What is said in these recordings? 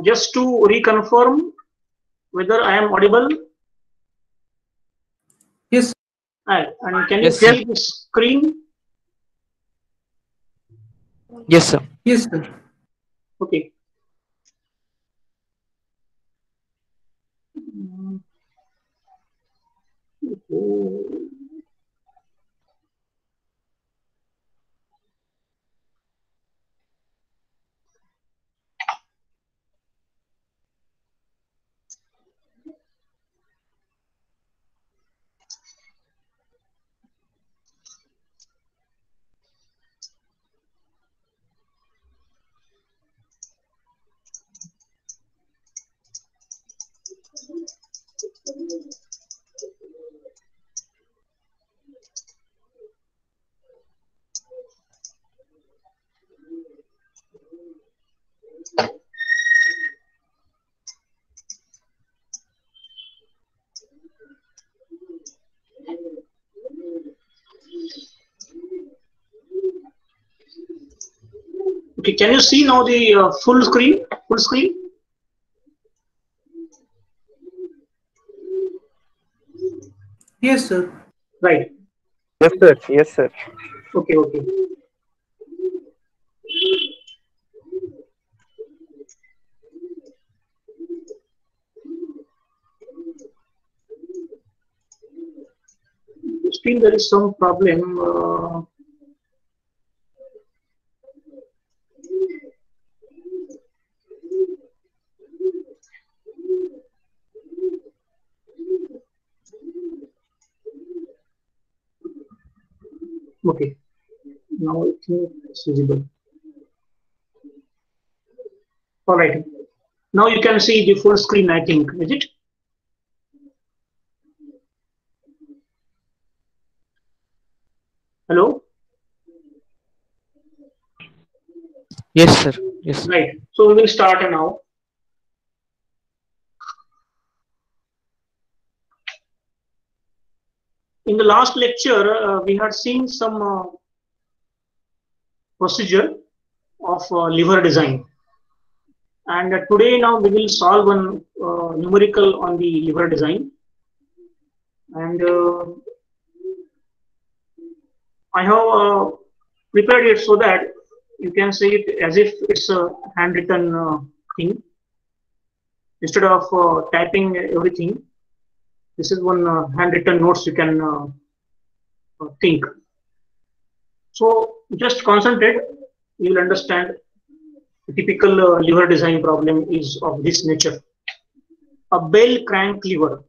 Just to reconfirm whether I am audible. Yes. And can Yes, you sir. see the screen? Yes, sir. Yes, sir. Okay. Mm, okay. Okay, can you see now the full screen? Full screen? Yes, sir. Right. Yes, sir. Yes, sir. Okay, okay. Still there is some problem. Okay, now I think it's visible. All right. Now you can see the full screen, I think, is it? Hello? Yes, sir. Yes. Right. So we will start now. In the last lecture, we had seen some procedure of lever design. And today now we will solve one numerical on the lever design. And I have prepared it so that you can see it as if it's a handwritten thing. Instead of typing everything, this is one handwritten notes you can think. So just concentrate, you will understand the typical lever design problem is of this nature. A bell crank lever.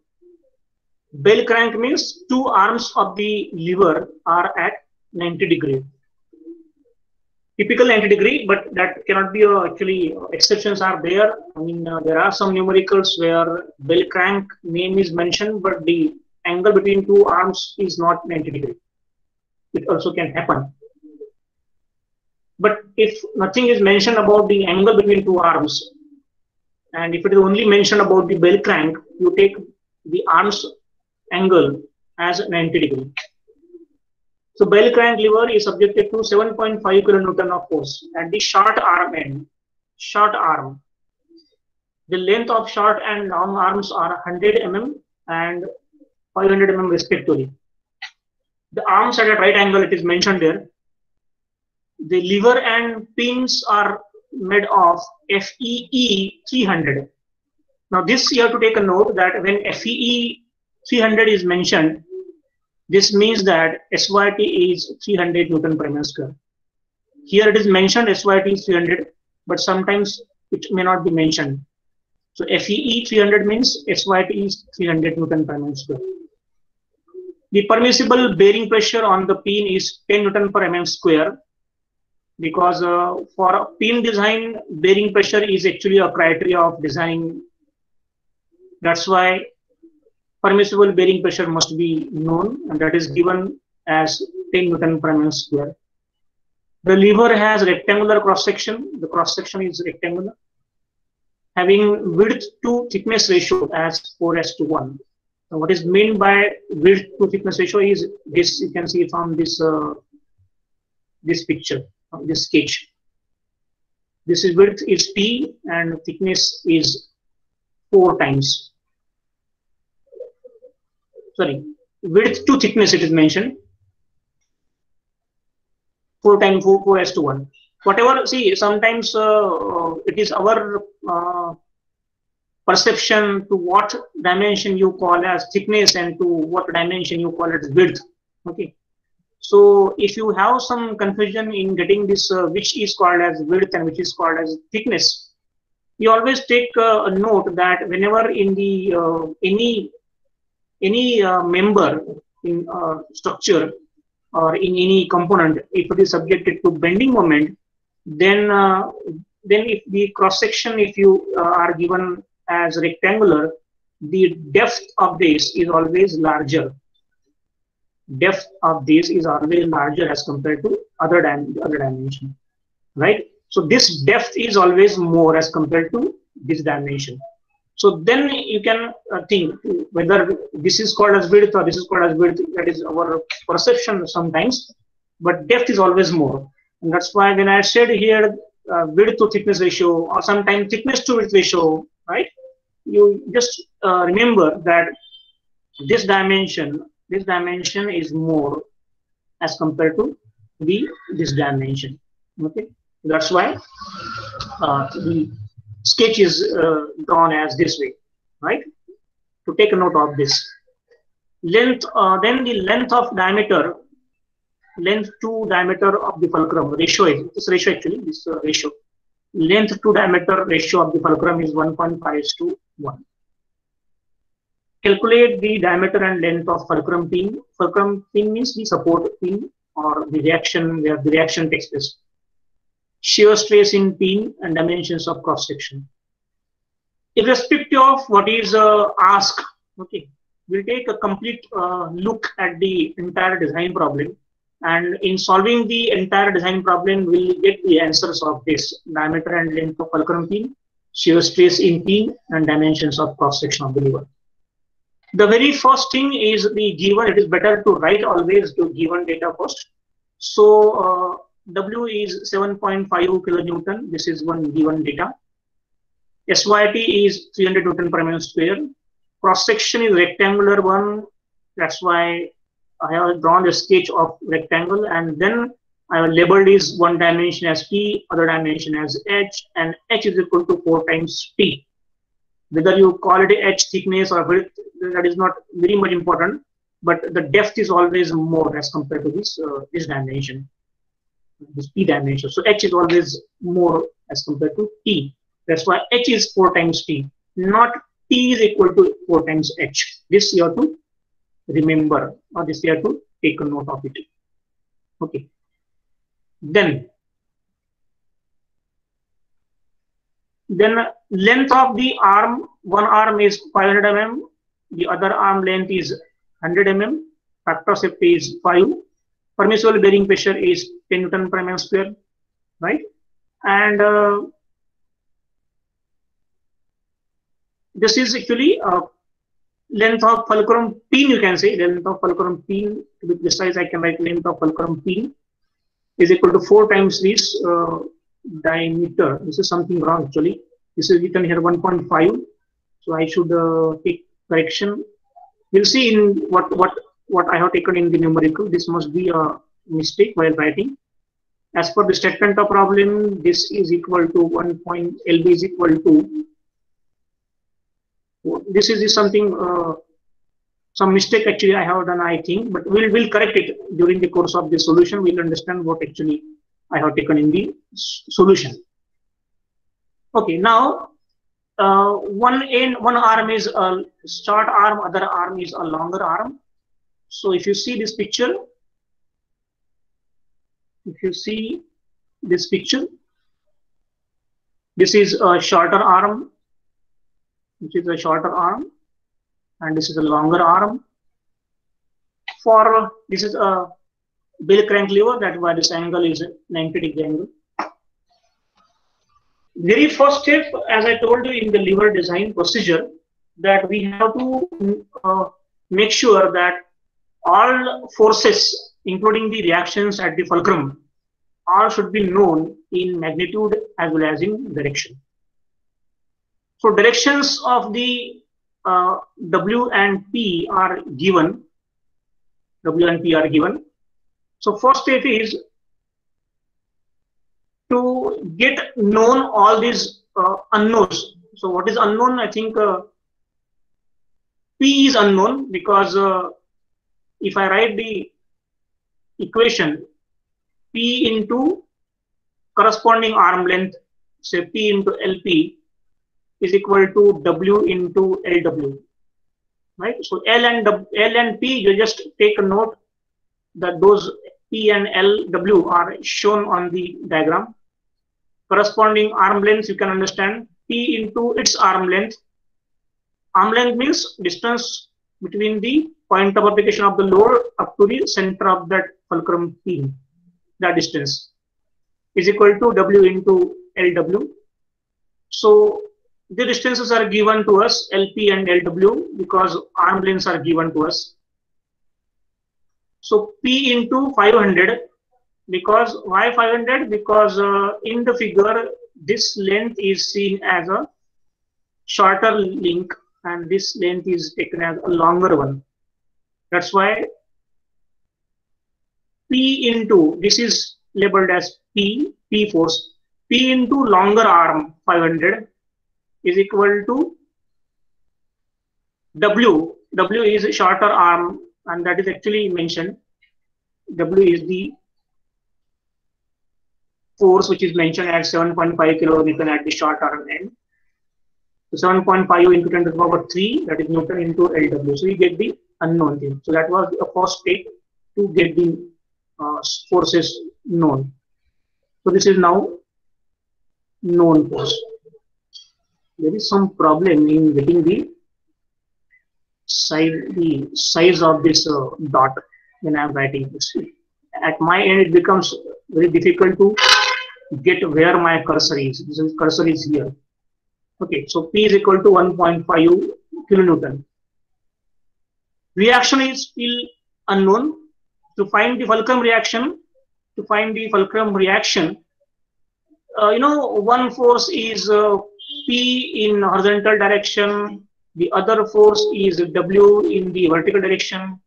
Bell crank means two arms of the lever are at 90 degree. Typical 90 degree, but that cannot be actually exceptions are there. I mean, there are some numericals where bell crank name is mentioned, but the angle between two arms is not 90 degree. It also can happen. But if nothing is mentioned about the angle between two arms, and if it is only mentioned about the bell crank, you take the arms angle as 90 degree. So bell crank lever is subjected to 7.5 kilonewton of force at the short arm end. Short arm. The length of short and long arms are 100 mm and 500 mm respectively. The arms at a right angle, it is mentioned there. The lever and pins are made of FEE 300. Now this you have to take a note that when FEE 300 is mentioned, this means that SYT is 300 Newton per mm square. Here it is mentioned SYT is 300, but sometimes it may not be mentioned. So FEE 300 means SYT is 300 Newton per mm square. The permissible bearing pressure on the pin is 10 Newton per mm square, because for a pin design, bearing pressure is actually a criteria of designing. That's why permissible bearing pressure must be known, and that is given as 10 Newton per mm square. The lever has rectangular cross section. The cross section is rectangular, having width to thickness ratio as 4:1. So what is meant by width to thickness ratio is this. You can see from this this picture, this sketch. This is width is T and thickness is 4 times. Sorry, width to thickness it is mentioned. 4 times 4 as to 1. Whatever, see, sometimes it is our perception to what dimension you call as thickness and to what dimension you call as width. Okay. So if you have some confusion in getting this, which is called as width and which is called as thickness, you always take a note that whenever in the any member in structure or in any component, if it is subjected to bending moment, then if the cross section, if you are given as rectangular, the depth of this is always larger. Depth of this is always larger as compared to other dimension, right? So this depth is always more as compared to this dimension. So then you can think whether this is called as width or this is called as width. That is our perception sometimes, but depth is always more. And that's why when I said here width to thickness ratio or sometimes thickness to width ratio, right? You just remember that this dimension is more as compared to this dimension. Okay, that's why the sketch is drawn as this way, right? To take a note of this. Length, then the length of diameter, length to diameter of the fulcrum ratio is this ratio actually, this ratio. Length to diameter ratio of the fulcrum is 1.5:1. Calculate the diameter and length of fulcrum pin. Fulcrum pin means the support pin or the reaction where the reaction takes place. Shear stress in pin and dimensions of cross section. Irrespective of what is asked, okay, we'll take a complete look at the entire design problem. And in solving the entire design problem, we'll get the answers of this diameter and length of fulcrum pin, shear stress in pin, and dimensions of cross section of the lever. The very first thing is the given. It is better to write always the given data first. So W is 7.5 kilonewton. This is one given data. SYT is 300 Newton per mm square. Cross section is rectangular one. That's why I have drawn a sketch of rectangle, and then I have labeled is one dimension as T, other dimension as H, and H is equal to 4 times T. Whether you call it H thickness or width, that is not very much important, but the depth is always more as compared to this this dimension, this T dimension. So H is always more as compared to T. That's why H is 4 times T, not T is equal to 4 times H. This you have to remember, or this you have to take a note of it. Okay. Then length of the arm, one arm is 500 mm, the other arm length is 100 mm, factor of safety is 5, permissible bearing pressure is 10 Newton per mm square, right? And this is actually length of fulcrum pin, you can say, length of fulcrum pin, to be precise, I can write length of fulcrum pin is equal to 4 times this diameter. This is something wrong actually. This is written here 1.5. So I should take correction. We'll see in what I have taken in the numerical. This must be a mistake while writing. As per the statement of problem, this is equal to LB is equal to. This is something, some mistake actually I have done, I think, but we'll correct it during the course of the solution. We'll understand what actually I have taken in the solution. Okay, now one arm is a short arm, other arm is a longer arm. So if you see this picture, this is a shorter arm, which is a shorter arm, and this is a longer arm. For this is a bell crank lever, that's why this angle is a 90-degree angle. Very first step, as I told you in the lever design procedure, that we have to make sure that all forces, including the reactions at the fulcrum, all should be known in magnitude as well as in direction. So directions of the W and P are given. W and P are given. So first step is to get known all these unknowns. So what is unknown? I think P is unknown because if I write the equation P into corresponding arm length, say P into LP is equal to W into LW, right? So L and P, you just take a note that those P and LW are shown on the diagram. Corresponding arm lengths, you can understand P into its arm length. Arm length means distance between the point of application of the load up to the center of that fulcrum P. That distance is equal to W into LW. So the distances are given to us, LP and LW, because arm lengths are given to us. So P into 500, because why 500? Because in the figure, this length is seen as a shorter link and this length is taken as a longer one. That's why P into, this is labeled as P force, P into longer arm 500 is equal to W. W is a shorter arm and that is actually mentioned. W is the force which is mentioned at 7.5 kilonewton at the short arm end. So 7.5 into 10 to the power 3, that is Newton into LW. So we get the unknown thing. So that was the first step to get the forces known. So this is now known force. There is some problem in getting the size of this dot when I am writing this. At my end, it becomes very difficult to get where my cursor is. This is, cursor is here. Okay, so P is equal to 1.5 kilonewton. Reaction is still unknown. To find the fulcrum reaction, one force is P in horizontal direction, the other force is W in the vertical direction,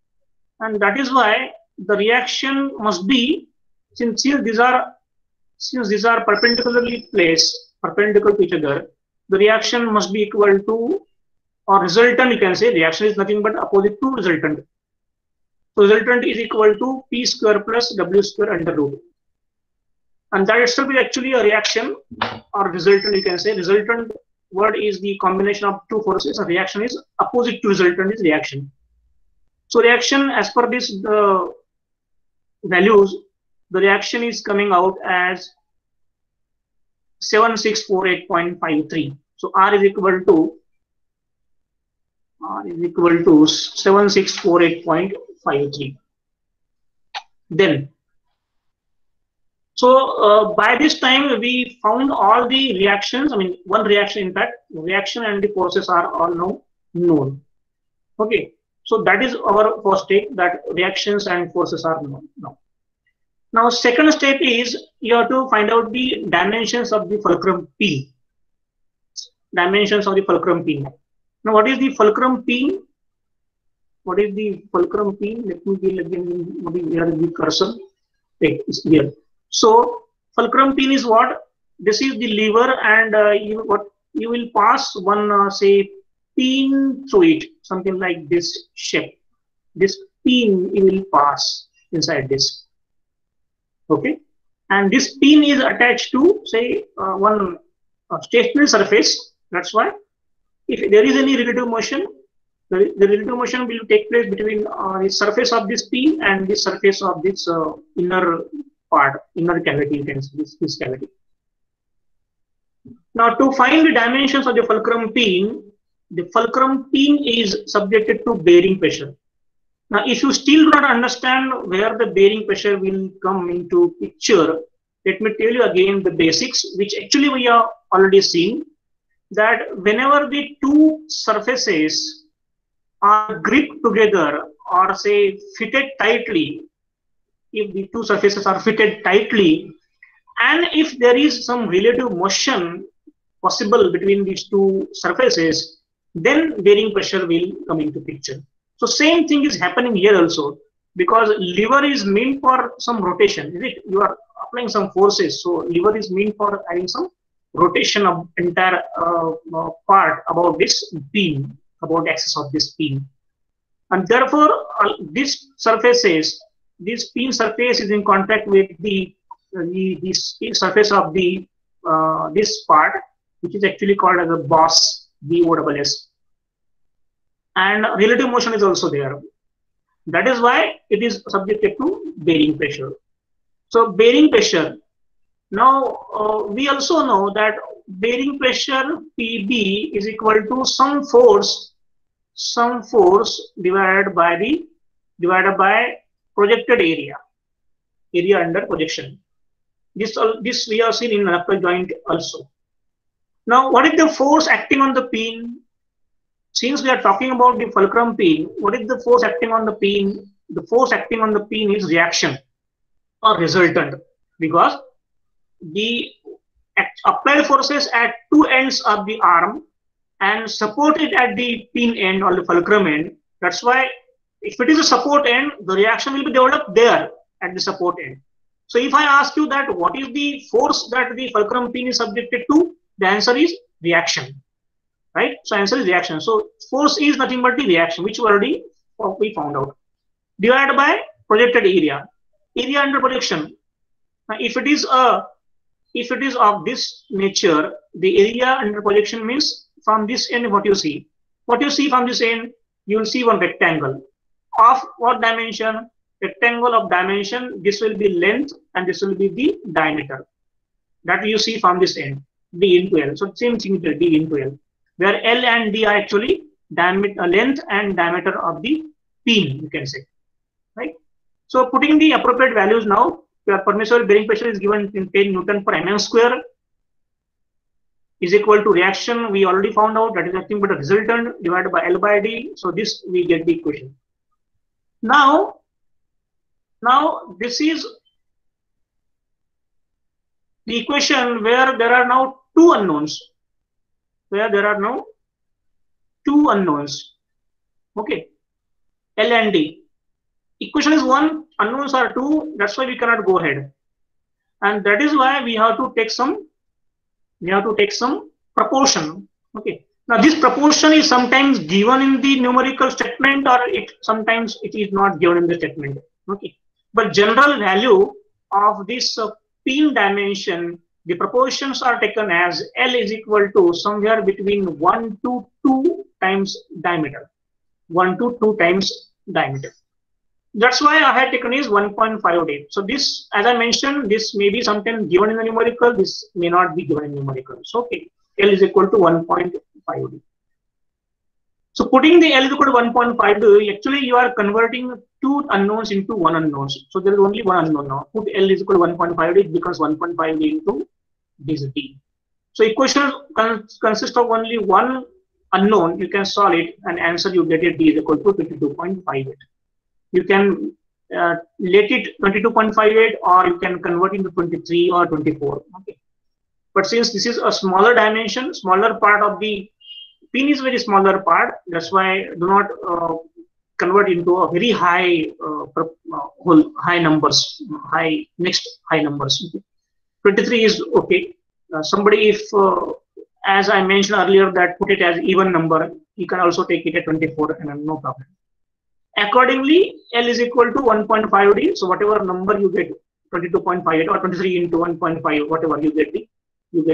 and that is why the reaction must be, since these are perpendicularly placed, perpendicular to each other, the reaction must be equal to, or resultant, you can say, reaction is nothing but opposite to resultant. So resultant is equal to P square plus W square under root. And that itself is actually a reaction or resultant, you can say. Resultant word is the combination of two forces. A reaction is opposite to resultant is reaction. So reaction, as per this values, the reaction is coming out as 7648.53. So R is equal to 7648.53. Then, so by this time we found all the reactions. I mean, one reaction, in fact, reaction and the forces are all now known. Okay, so that is our first step, that reactions and forces are known now. Now, second step is you have to find out the dimensions of the fulcrum P. Dimensions of the fulcrum P. Now, what is the fulcrum P? What is the fulcrum P? Let me give again where is the cursor. Okay, it's here. So, fulcrum pin is what? This is the lever, and you will pass one say pin through it, something like this shape. This pin you will pass inside this. Okay, and this pin is attached to say one stationary surface. That's why if there is any relative motion, the relative motion will take place between the surface of this pin and the surface of this inner part, inner cavity, you can see this cavity. Now, to find the dimensions of the fulcrum pin is subjected to bearing pressure. Now, if you still do not understand where the bearing pressure will come into picture, let me tell you again the basics, which actually we have already seen, that whenever the two surfaces are gripped together or say fitted tightly, if the two surfaces are fitted tightly, And if there is some relative motion possible between these two surfaces, then bearing pressure will come into picture. So same thing is happening here also, because lever is meant for some rotation, is it? You are applying some forces, so lever is meant for having some rotation of entire part about this beam, about axis of this beam. And therefore, this pin surface is in contact with the surface of the this part, which is actually called as a boss, BOSS. And relative motion is also there. That is why it is subjected to bearing pressure. So bearing pressure. Now we also know that bearing pressure PB is equal to some force divided by projected area under projection. This we have seen in knuckle joint also. Now, what is the force acting on the pin? Since we are talking about the fulcrum pin, what is the force acting on the pin? The force acting on the pin is reaction or resultant, because the applied forces at two ends of the arm and supported at the pin end or the fulcrum end. That's why if it is a support end, the reaction will be developed there at the support end. So if I ask you that what is the force that the fulcrum pin is subjected to, the answer is reaction, right? So answer is reaction. So force is nothing but the reaction, which we found out, divided by projected area under projection. Now, if it is of this nature, the area under projection means from this end what you see from this end, you will see one rectangle of what dimension? Rectangle of dimension. This will be length and this will be the diameter that you see from this end, D into L. So same thing, D into L, where L and D are actually diameter, length and diameter of the pin, you can say, right? So putting the appropriate values now, your permissible bearing pressure is given in 10 Newton per mm square is equal to reaction. We already found out that is nothing but a resultant divided by L by D. So this we get the equation. Now this is the equation where there are now two unknowns. Okay, L and D. Equation is one, unknowns are two. That's why we cannot go ahead, and that is why we have to take some proportion. Okay. Now this proportion is sometimes given in the numerical statement, or sometimes it is not given in the statement. Okay. But general value of this pin dimension, the proportions are taken as L is equal to somewhere between 1 to 2 times diameter. 1 to 2 times diameter. That's why I had taken is 1.58. So this, as I mentioned, this may be sometimes given in the numerical, this may not be given in numerical. So okay, L is equal to 1.5D. So putting the L is equal to 1.5D, actually you are converting two unknowns into one unknown. So there is only one unknown now. Put L is equal to 1.5D, it becomes 1.5D into this D. So equation consists of only one unknown. You can solve it and answer you get it D is equal to 22.58. You can let it 22.58 or you can convert into 23 or 24. Okay. But since this is a smaller dimension, smaller part of the pin is very smaller part, that's why do not convert into a very high high numbers. 23 is okay. Somebody, if as I mentioned earlier, that put it as even number, you can also take it at 24 and no problem. Accordingly, L is equal to 1.5D. So whatever number you get, 22.58 or 23 into 1.5, whatever you get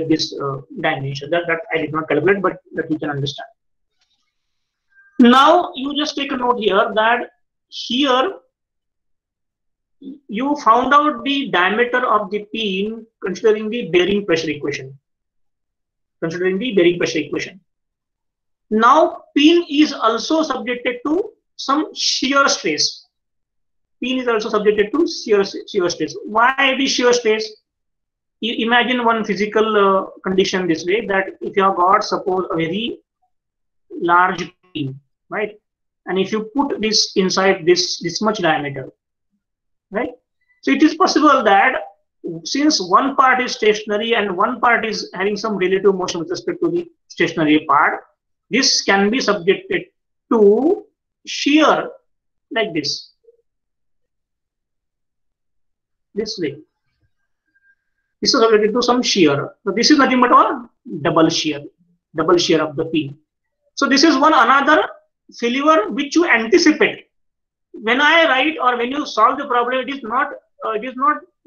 this dimension. That I did not calculate, but that you can understand. Now you just take a note here that here you found out the diameter of the pin considering the bearing pressure equation. Now pin is also subjected to some shear stress. Pin is also subjected to shear stress. Why the shear stress? You imagine one physical condition this way, that if you have got suppose a very large pin, right, and if you put this inside this much diameter, right, so it is possible that since one part is stationary and one part is having some relative motion with respect to the stationary part, this can be subjected to shear like this way. This is subjected to some shear. So this is nothing but a double shear of the pin. So this is one another failure which you anticipate. When I write or when you solve the problem, it is not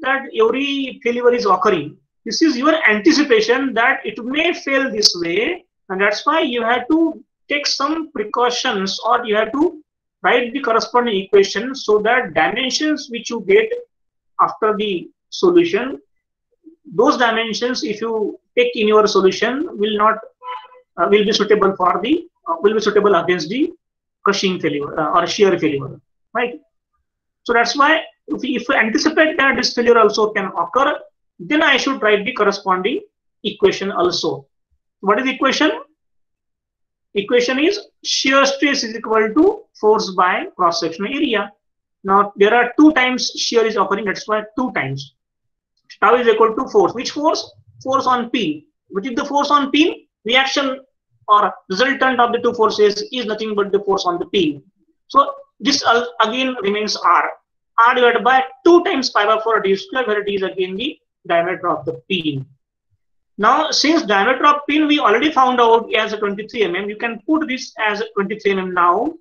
that every failure is occurring. This is your anticipation that it may fail this way, and that's why you have to take some precautions, or you have to write the corresponding equation so that dimensions which you get after the solution, those dimensions, if you take in your solution, will be suitable for the will be suitable against the crushing failure or shear failure, right? So that's why if we anticipate that this failure also can occur, then I should write the corresponding equation also. What is the equation? Equation is shear stress is equal to force by cross-sectional area. Now there are 2 times shear is occurring, that's why 2 times. Tau is equal to force. Which force? Force on pin. Which is the force on pin? Reaction or resultant of the 2 forces is nothing but the force on the pin. So this again remains R. R divided by 2 times pi by 4 d square, where it is again the diameter of the pin. Now, since diameter of pin we already found out as a 23 mm, you can put this as 23 mm now.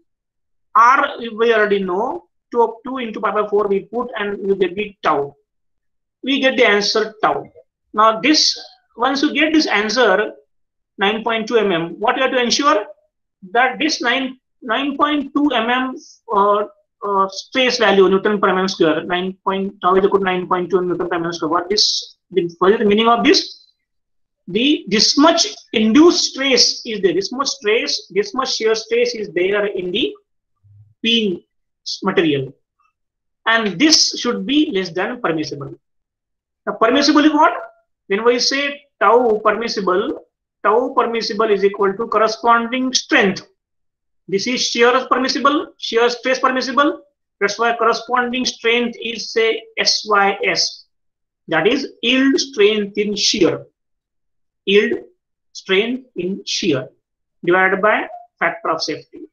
R we already know. 2 into pi by 4 we put, and we get the tau. We get the answer tau. Now this, once you get this answer 9.2 mm, what you have to ensure that this 9.2 mm stress value Newton per mm square, tau is equal to 9.2 Newton per mm square. What is the meaning of this? This much induced stress is there. This much stress, this much shear stress is there in the pin material, and this should be less than permissible. Now permissible is what? When we say tau permissible is equal to corresponding strength. This is shear permissible, shear stress permissible. That's why corresponding strength is, say, SYS. That is yield strength in shear. Yield strength in shear divided by factor of safety.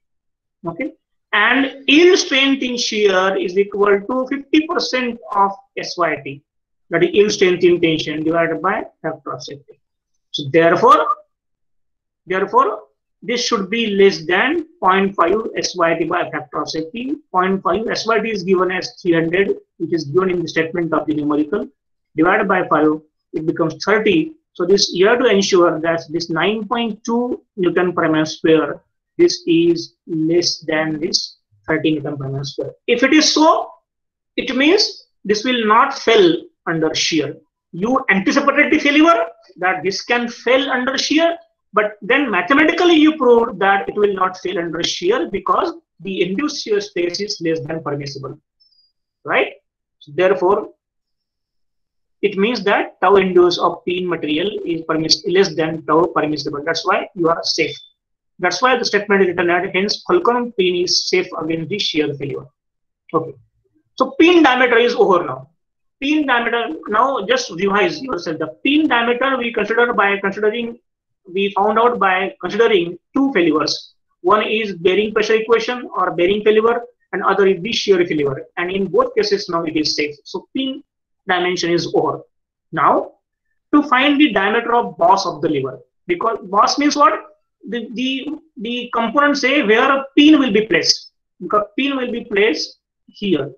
Okay. And yield strength in shear is equal to 50% of SYT. That is yield strength in tension divided by factor of safety. So therefore, this should be less than 0.5 SYT by factor of safety. 0.5 SYT is given as 300, which is given in the statement of the numerical. Divided by 5, it becomes 30. So this, you have to ensure that this 9.2 Newton per mm square, this is less than this 30 Newton per mm square. If it is so, it means this will not fail under shear. You anticipated the failure that this can fail under shear, but then mathematically you proved that it will not fail under shear because the induced shear stress is less than permissible, right? So therefore, it means that tau induced of pin material is less than tau permissible. That's why you are safe. That's why the statement is written at, hence fulcrum pin is safe against the shear failure. Okay. So pin diameter is over now. Pin diameter, now just revise yourself. The pin diameter we found out by considering 2 failures. One is bearing pressure equation or bearing failure, and other is the shear failure. And in both cases now it is safe. So pin dimension is over. Now to find the diameter of boss of the lever, because boss means what? The components say where a pin will be placed, because pin will be placed here.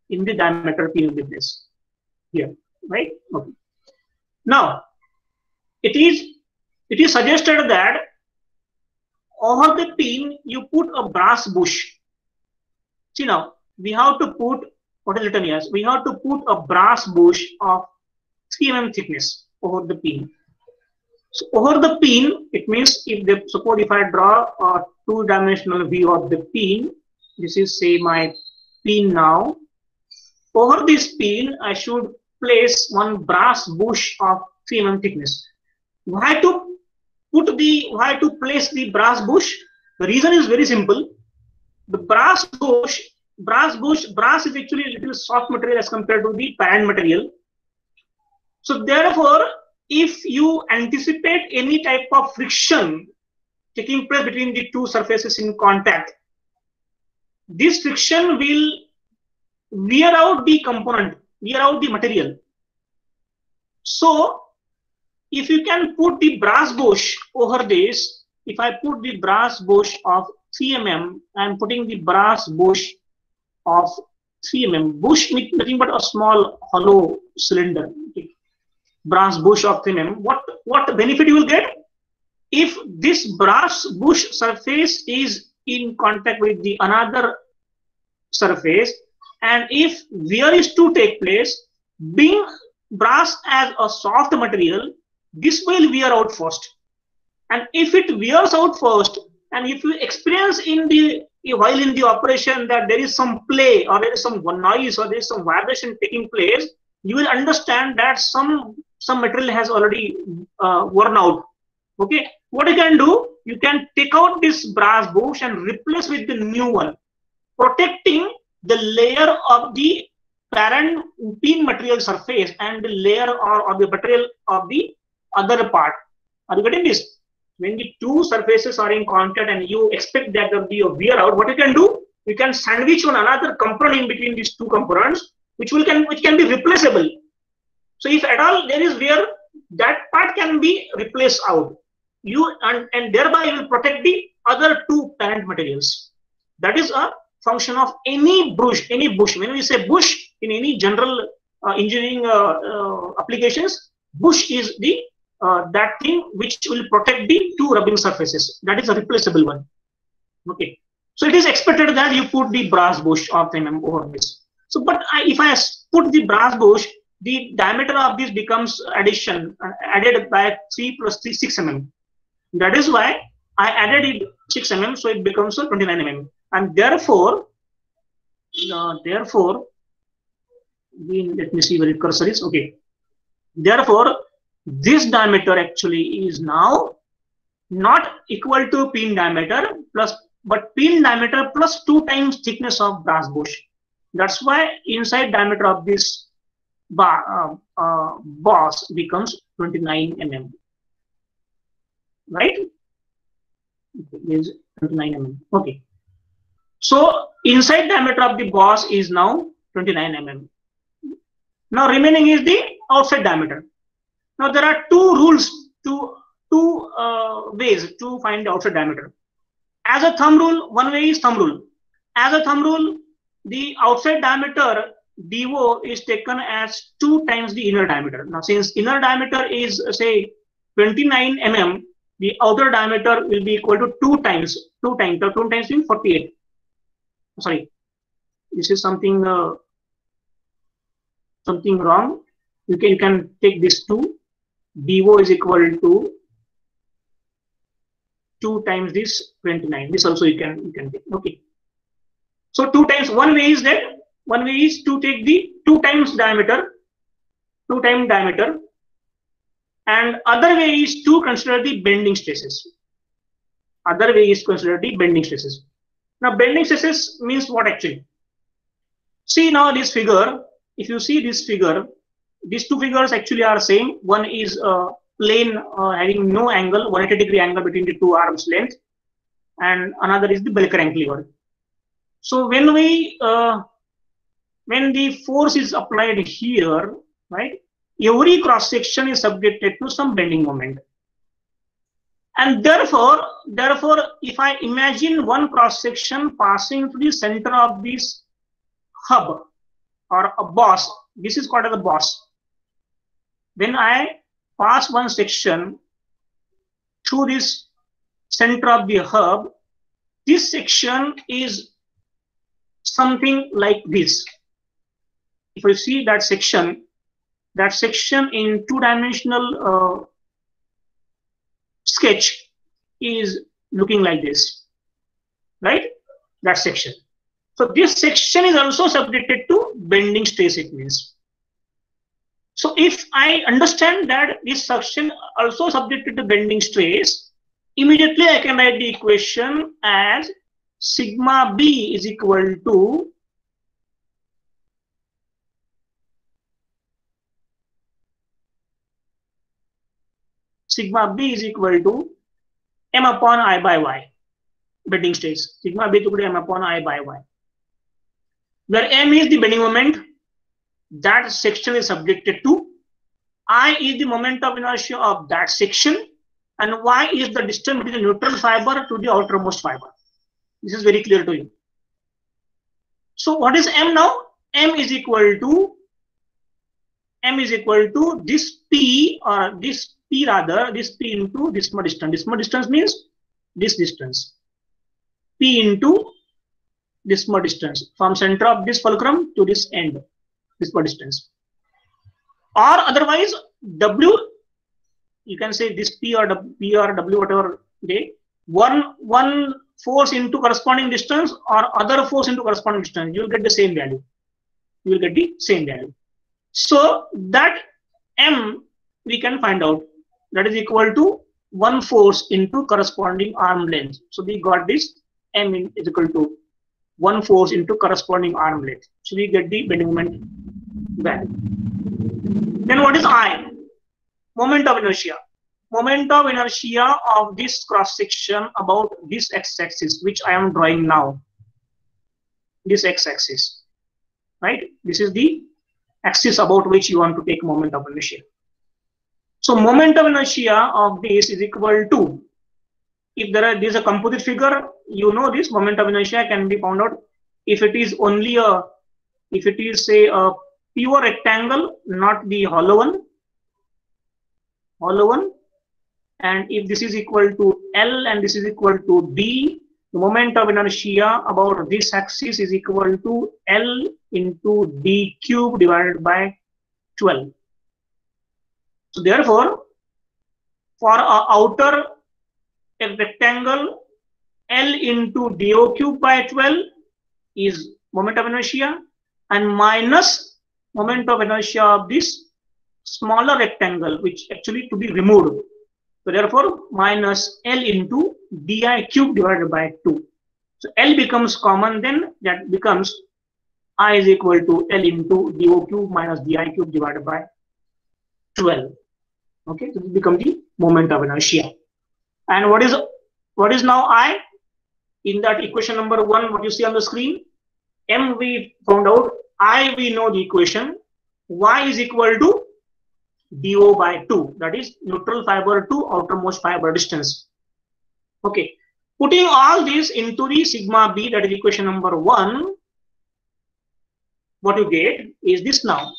In the diameter, pin will be placed here, right? Okay. Now it is suggested that over the pin you put a brass bush. See, now we have to put, what is written here? We have to put a brass bush of 3 mm thickness over the pin. So over the pin, it means suppose if I draw a 2-dimensional view of the pin, this is, say, my pin now. Over this pin, I should place one brass bush of 3 mm thickness. Why to place the brass bush? The reason is very simple. The brass is actually a little soft material as compared to the parent material. So therefore, if you anticipate any type of friction taking place between the two surfaces in contact, this friction will wear out the component, wear out the material. So if you can put the brass bush over this, if I put the brass bush of 3 mm, I am putting the brass bush of 3 mm. Bush means nothing but a small hollow cylinder. Okay. Brass bush of 3 mm. What benefit you will get? If this brass bush surface is in contact with the another surface, and if wear is to take place, being brass as a soft material, this will wear out first. And if it wears out first, and if you experience in the while in the operation that there is some play or there is some noise or there is some vibration taking place, you will understand that some material has already worn out. Okay, what you can do, you can take out this brass bush and replace with the new one, protecting the layer of the parent pin material surface and the layer or the material of the other part. Are you getting this? When the two surfaces are in contact and you expect that there will be a wear out, what you can do? You can sandwich on another component in between these two components, which can be replaceable. So if at all there is wear, that part can be replaced out. And thereby you will protect the other two parent materials. That is a function of any bush. When we say bush in any general engineering applications, bush is the that thing which will protect the two rubbing surfaces. That is a replaceable one. Okay. So it is expected that you put the brass bush of 3 mm over this. So, but if I put the brass bush, the diameter of this becomes added by 3 plus 3, 6 mm. That is why I added it 6 mm, so it becomes 29 mm. And therefore, let me see where the cursor is. Okay. Therefore, this diameter actually is now not equal to pin diameter but pin diameter plus 2 times thickness of brass bush. That's why inside diameter of this boss becomes 29 mm. Right? Is 29 mm. Okay. So inside diameter of the boss is now 29 mm. Now remaining is the outside diameter. Now there are two ways to find the outside diameter. As a thumb rule, one way is thumb rule. As a thumb rule, the outside diameter DO is taken as 2 times the inner diameter. Now since inner diameter is say 29 mm, the outer diameter will be equal to 2 times. 2 times means 48. Sorry, this is something wrong. You can take this 2. DO is equal to 2 times this 29. This also you can take. Okay. So 2 times, one way is to take the 2 times diameter, and other way is to consider the bending stresses. Now bending stresses means what actually? See now this figure. If you see this figure, these two figures actually are same. One is plane having no angle, 180-degree angle between the two arms length, and another is the Belcher cantilever. So when the force is applied here, right, every cross section is subjected to some bending moment. And therefore, if I imagine one cross section passing to the center of this hub or a boss, this is called as a boss. When I pass one section through this center of the hub, this section is something like this. If you see that section in two-dimensional sketch is looking like this, right? That section. So this section is also subjected to bending stress, it means. So if I understand that this section also subjected to bending stress, immediately I can write the equation as sigma B is equal to sigma B is equal to m upon I by y. Bending stress. Sigma B is equal to m upon I by y. Where m is the bending moment that section is subjected to, I is the moment of inertia of that section, and y is the distance between the neutral fiber to the outermost fiber. This is very clear to you. So what is m now? M is equal to this P, or this P rather, this P into this much distance. This much distance means this distance. P into this much distance from center of this fulcrum to this end, this much distance. Or otherwise, W, you can say this P or W, whatever they, one force into corresponding distance or other force into corresponding distance, you will get the same value. You will get the same value. So that M we can find out, that is equal to one force into corresponding arm length. So we got this M is equal to one force into corresponding arm length. So we get the bending moment value. Then what is I? Moment of inertia. Moment of inertia of this cross section about this x-axis, which I am drawing now. This x-axis, right? This is the axis about which you want to take moment of inertia. So moment of inertia of this is equal to, if there is a composite figure, you know this moment of inertia can be found out if it is only a, if it is say a pure rectangle, not the hollow one, and if this is equal to L and this is equal to D, the moment of inertia about this axis is equal to L into D cube divided by 12. So therefore, for a outer rectangle, L into DO cube by 12 is moment of inertia, and minus moment of inertia of this smaller rectangle, which actually to be removed. So therefore, minus L into Di cube divided by 2. So L becomes common, then that becomes I is equal to L into DO cube minus Di cube divided by 12. Okay, so this becomes the moment of inertia. And what is now I? In that equation number 1, what you see on the screen, M we found out, I we know the equation, Y is equal to DO by 2, that is neutral fiber to outermost fiber distance. Okay, putting all this into the sigma B, that is equation number 1, what you get is this now.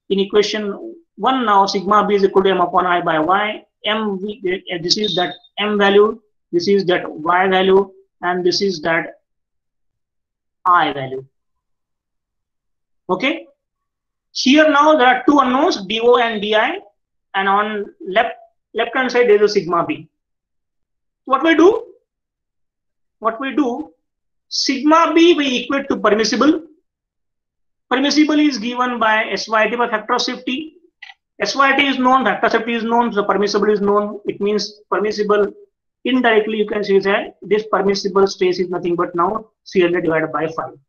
In equation 1 now, sigma B is equal to M upon I by Y. M, this is that M value, this is that Y value, and this is that I value. Okay. Here now there are two unknowns, DO and DI, and on left hand side there is a sigma B. What we do? Sigma B we equate to permissible. Permissible is given by SYT by factor of safety. SYT is known, factor of safety is known, so permissible is known. It means permissible. Indirectly you can see that this permissible stress is nothing but now 300 divided by 5.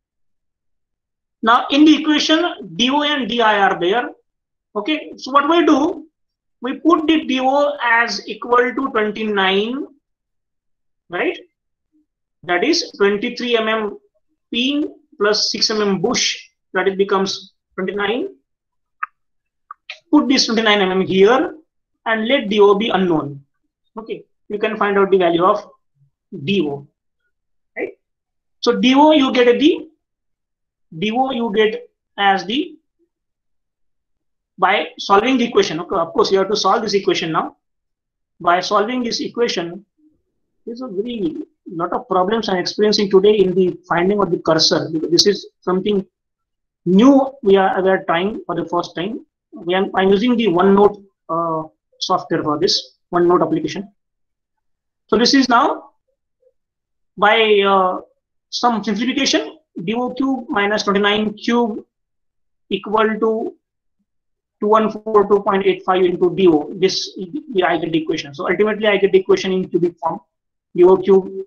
Now in the equation, DO and DI are there. Okay, so what we do? We put the DO as equal to 29, right? That is 23 mm pin plus 6 mm bush. That it becomes 29. Put this 29 mm here and let DO be unknown. Okay, you can find out the value of DO. Right? So DO you get as the, by solving the equation. Okay, of course you have to solve this equation now. By solving this equation, there's a very lot of problems I'm experiencing today in the finding of the cursor. This is something new we are trying for the first time. I'm using the OneNote software for this OneNote application. So this is now by some simplification, DO cube minus 29 cube equal to 2142.85 into DO. This I get the equation. So ultimately I get the equation in cubic form. DO cube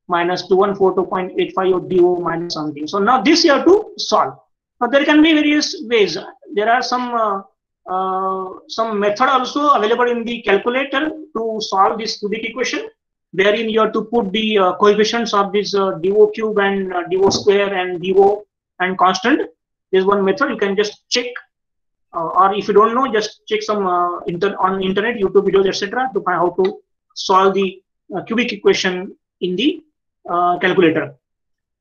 minus 2142.85 of DO minus something. So now this you have to solve. Now there can be various ways. There are some some method also available in the calculator to solve this cubic equation, wherein you have to put the coefficients of this DO cube and DO square and DO and constant. There's one method you can just check, or if you don't know, just check some on internet, YouTube videos, etc., to find how to solve the cubic equation in the calculator.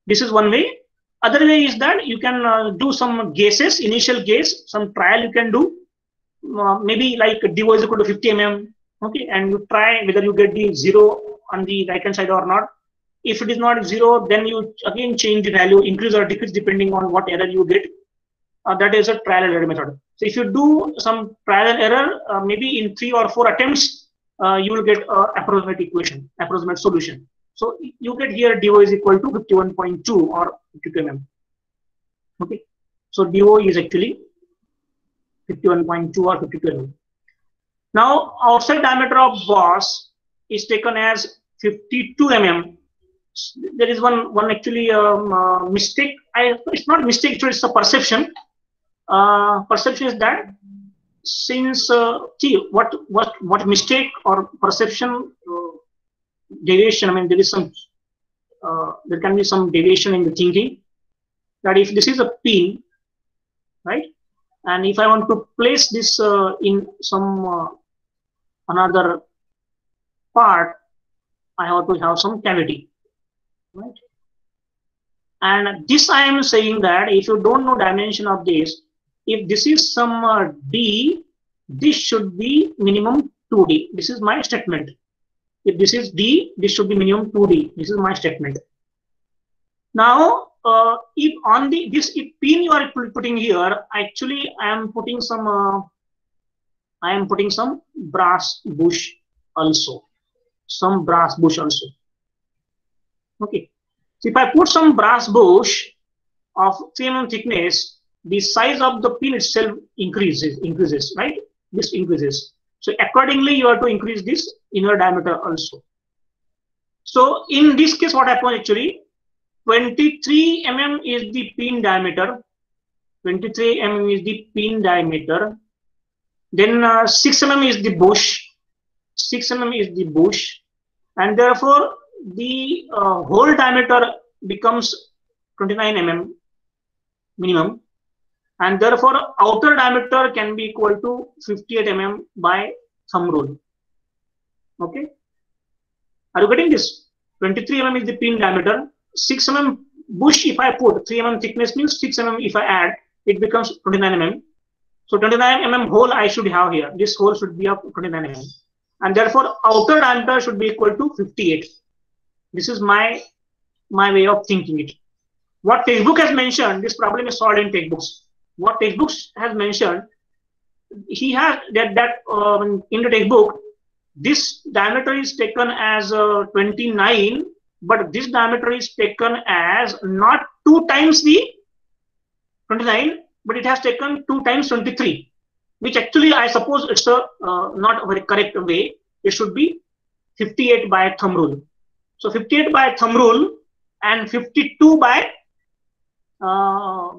This is one way. Other way is that you can do some guesses, initial guess, some trial you can do. Maybe like DO is equal to 50 mm, okay, and you try whether you get the 0 on the right hand side or not. If it is not 0, then you again change the value, increase or decrease depending on what error you get. That is a trial and error method. So if you do some trial and error, maybe in 3 or 4 attempts, you will get an approximate equation, approximate solution. So you get here DO is equal to 51.2 or 52 mm. Okay, so DO is actually 51.2 or 52 mm. Now outside diameter of boss is taken as 52 mm. There is one actually mistake. It's not mistake, actually it's a perception. Perception is that since see what mistake or perception deviation. I mean, there is some there can be some deviation in the thinking. That if this is a pin, right, and if I want to place this in some another part, I have to have some cavity, right? And this I am saying that if you don't know dimension of this, if this is some D, this should be minimum 2D. This is my statement. If this is D, this should be minimum 2D. This is my statement. Now, if on the this pin you are putting here, actually I am putting some brass bush also. Some brass bush also. Okay. So if I put some brass bush of 3 mm thickness, the size of the pin itself increases, right? This increases. So accordingly, you have to increase this inner diameter also. So in this case, what happens actually, 23 mm is the pin diameter. 23 mm is the pin diameter. Then 6 mm is the bush. 6 mm is the bush. And therefore, the whole diameter becomes 29 mm minimum. And therefore, outer diameter can be equal to 58 mm by thumb rule. Okay. Are you getting this? 23 mm is the pin diameter. 6 mm bush, if I put 3 mm thickness means 6 mm if I add, it becomes 29 mm. So 29 mm hole I should have here. This hole should be of 29 mm. And therefore, outer diameter should be equal to 58. This is my way of thinking it. What textbook has mentioned, this problem is solved in textbooks. What textbooks has mentioned, he has that in the textbook, this diameter is taken as 29, but this diameter is taken as not 2 times the 29, but it has taken 2 times 23, which actually I suppose it's not a very correct way. It should be 58 by thumb rule. So 58 by thumb rule and 52 by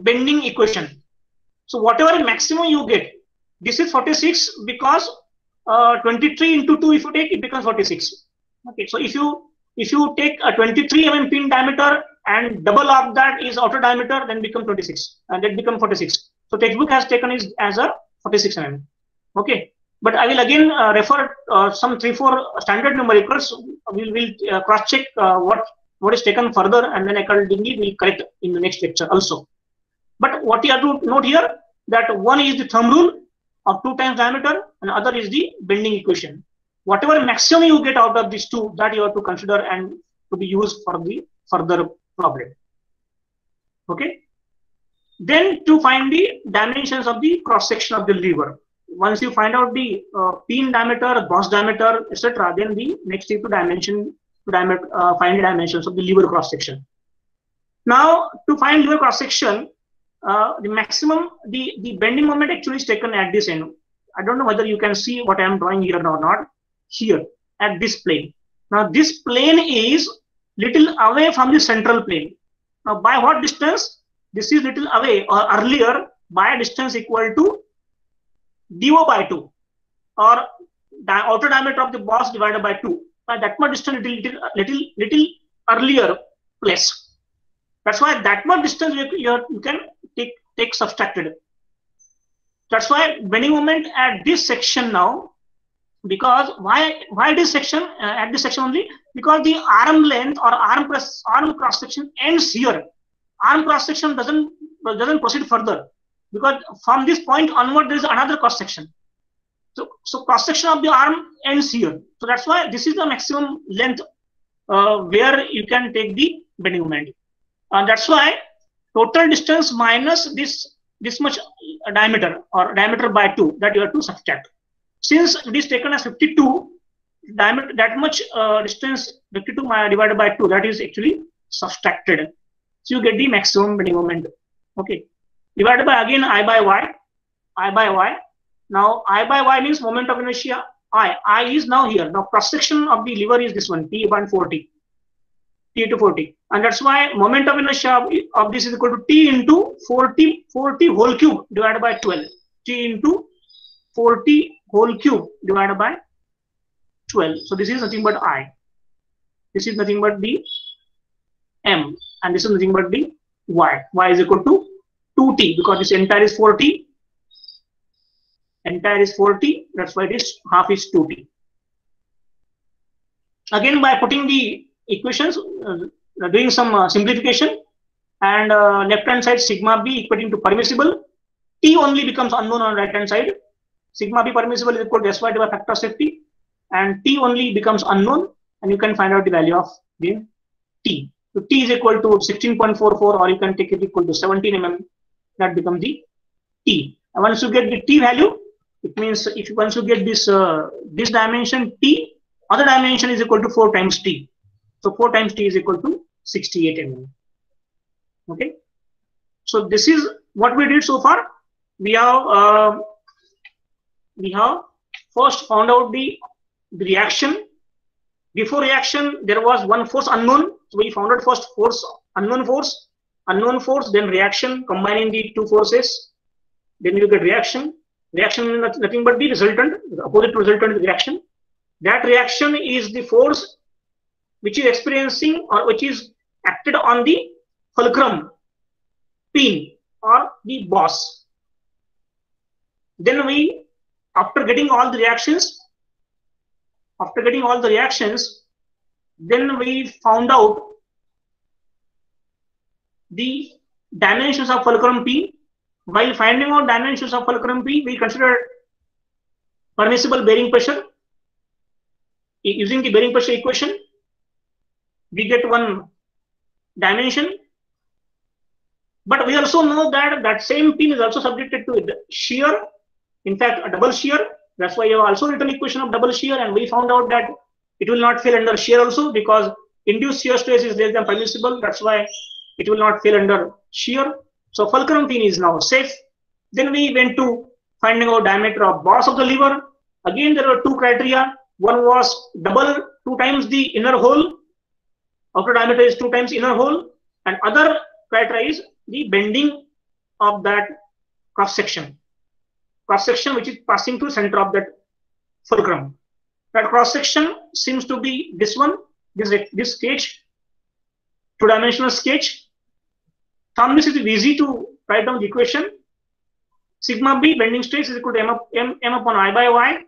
bending equation. So whatever maximum you get, this is 46 because 23 into 2 if you take, it becomes 46. Okay, so if you take a 23 mm pin diameter and double of that is outer diameter, then become 26, and that become 46. So textbook has taken it as a 46 mm. Okay, but I will again refer some 3-4 standard numericals. We will cross check what is taken further, and then accordingly we will correct in the next lecture also. But what you have to note here, that one is the thumb rule of 2 times diameter, and other is the bending equation. Whatever maximum you get out of these two, that you have to consider and to be used for the further problem. Okay. Then to find the dimensions of the cross section of the lever. Once you find out the pin diameter, boss diameter, etc., then the next step to find the dimensions of the lever cross section. Now to find lever cross section, the maximum, the bending moment actually is taken at this end. I don't know whether you can see what I am drawing here or not. Here at this plane. Now this plane is little away from the central plane. Now by what distance? This is little away, or earlier by a distance equal to DO by 2, or outer diameter of the boss divided by 2. By that much distance, little earlier place. That's why that much distance you can take subtracted. That's why bending moment at this section now. Because why this section at this section only? Because the arm length or arm cross section ends here. Arm cross section doesn't proceed further, because from this point onward there is another cross section. So cross section of the arm ends here. So that's why this is the maximum length where you can take the bending moment. And that's why total distance minus this much diameter, or diameter by 2, that you have to subtract. Since it is taken as 52, diameter, that much distance 52 divided by 2, that is actually subtracted. So you get the maximum bending moment. Okay. Divided by again I by y. Now I by y means moment of inertia I is now here. Now cross section of the lever is this one, T140. T into 40. And that's why moment of inertia of this is equal to T into 40 whole cube divided by 12. T into 40 whole cube divided by 12. So this is nothing but I. This is nothing but the M. And this is nothing but the Y. Y is equal to 2T, because this entire is 40. Entire is 40. That's why this half is 2T. Again, by putting the equations, doing some simplification, and left hand side sigma b equating to permissible, T only becomes unknown on right hand side. Sigma b permissible is equal to SY by factor of safety, and T only becomes unknown, and you can find out the value of the T. So T is equal to 16.44, or you can take it equal to 17 mm. That becomes the T. And once you get the T value, it means once you get this this dimension T, other dimension is equal to 4 times T. So 4 times T is equal to 68 mm. Okay. So this is what we did so far. We have first found out the reaction. Before reaction, there was one force unknown. So we found out first unknown force, then reaction, combining the two forces. Then you get reaction. Reaction is nothing but the resultant, the opposite resultant reaction. That reaction is the force which is experiencing, or which is acted on the fulcrum pin or the boss. Then we, after getting all the reactions, then we found out the dimensions of fulcrum P. While finding out dimensions of fulcrum P, we consider permissible bearing pressure. Using the bearing pressure equation, we get one dimension. But we also know that that same pin is also subjected to shear, in fact a double shear. That's why you have also written equation of double shear, and we found out that it will not fail under shear also, because induced shear stress is less than permissible. That's why it will not fail under shear. So fulcrum pin is now safe. Then we went to finding out diameter of boss of the lever. Again, there were two criteria. One was double, 2 times the inner hole. Outer diameter is 2 times inner hole. And other criteria is the bending of that cross section. Cross section which is passing through center of that fulcrum. That cross section seems to be this one, this sketch, 2-dimensional sketch. From this it is easy to write down the equation. Sigma b bending stress is equal to m upon I by y.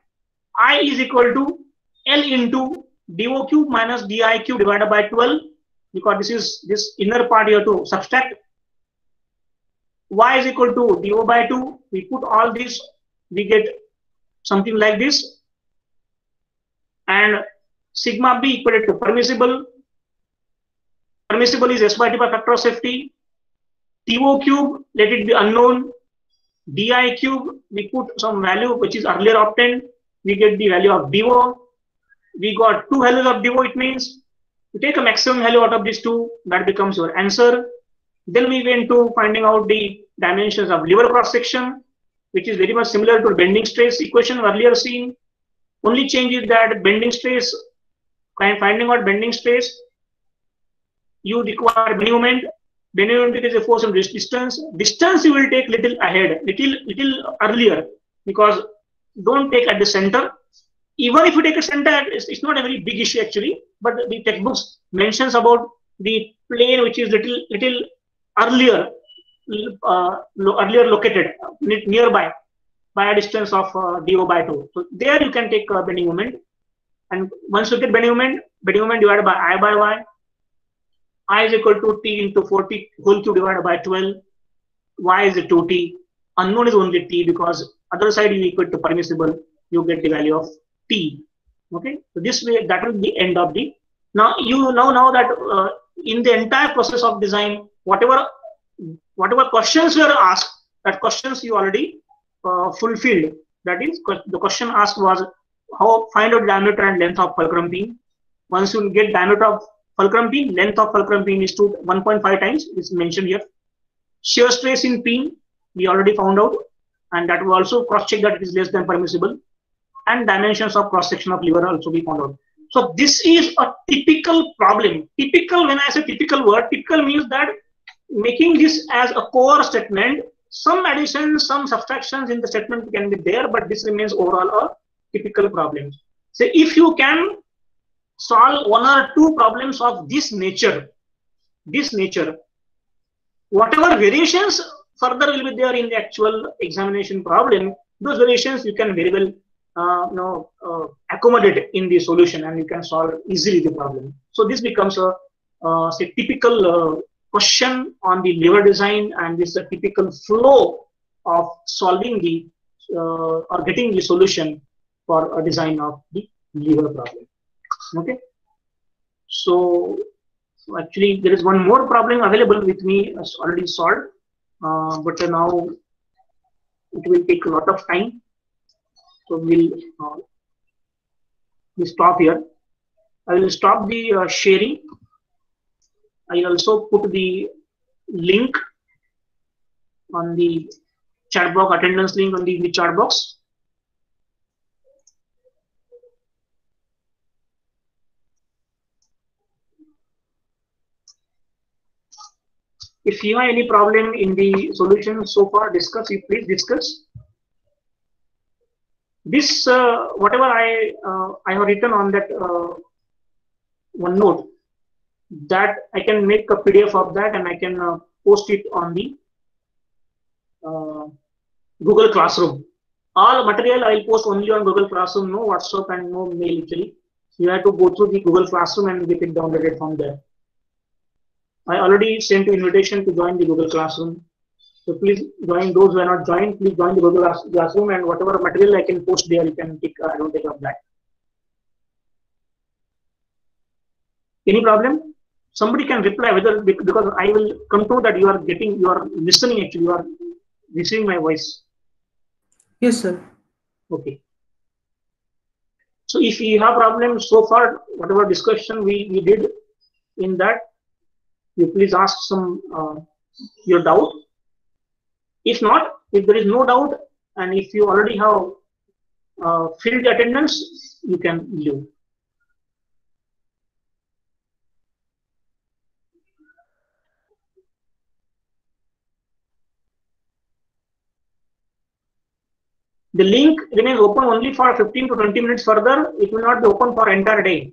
I is equal to L into dO cube minus di cube divided by 12, because this is this inner part here to subtract. Y is equal to dO by 2. We put all this, we get something like this. And sigma b equal to permissible. Permissible is S by T by factor of safety. TO cube, let it be unknown. Di cube, we put some value which is earlier obtained. We get the value of DO. We got 2 values of DO. It means you take a maximum value out of these 2, that becomes your answer. Then we went to finding out the dimensions of lever cross section, which is very much similar to the bending stress equation earlier seen. Only change is that bending stress, finding out bending stress, you require bending moment. Bending moment is a force from this distance. Distance you will take little ahead, little earlier. because don't take at the center. Even if you take a center, it's not a very big issue actually. But the textbooks mentions about the plane which is little earlier, earlier located nearby by a distance of dO by 2. So there you can take bending moment, and once you get bending moment divided by I by y, I is equal to t into 4t whole cube divided by 12. Y is 2t. Unknown is only t because other side is equal to permissible. You get the value of t. Okay, so this way that will be the end of the. Now you know that in the entire process of design, whatever questions were asked, that questions you already fulfilled. That is, the question asked was how find out diameter and length of fulcrum beam. Once you get diameter of fulcrum beam, length of fulcrum beam is to 1.5 times. It's mentioned here. Shear stress in beam we already found out, and that will also cross check that it is less than permissible. And dimensions of cross section of lever also be found out. So this is a typical problem. Typical, when I say typical word, typical means that making this as a core statement, some additions, some subtractions in the statement can be there, but this remains overall a typical problem. So if you can solve one or two problems of this nature, whatever variations further will be there in the actual examination problem, those variations you can very well accommodate in the solution, and you can solve easily the problem. So this becomes a say typical question on the lever design, and this is a typical flow of solving the or getting the solution for a design of the lever problem. Okay, so actually there is one more problem available with me, it's already solved, but now it will take a lot of time. So we'll stop here. I will stop the sharing. I will also put the link on the chat box, attendance link on the chat box. If you have any problem in the solution so far discussed, you please discuss. This whatever I have written on that OneNote, that I can make a PDF of that, and I can post it on the Google Classroom. All material I will post only on Google Classroom, no WhatsApp and no mail actually. You have to go through the Google Classroom and get it downloaded from there. I already sent you invitation to join the Google Classroom. So please join. Those who are not joined, please join the Google Classroom, and whatever material I can post there, you can take advantage of that. Any problem? Somebody can reply whether, because I will come to that you are listening actually, you are receiving my voice. Yes, sir. Okay. So if you have problems so far, whatever discussion we did in that, you please ask some your doubt. If not, if there is no doubt, and if you already have filled the attendance, you can leave. The link remains open only for 15 to 20 minutes further. It will not be open for entire day.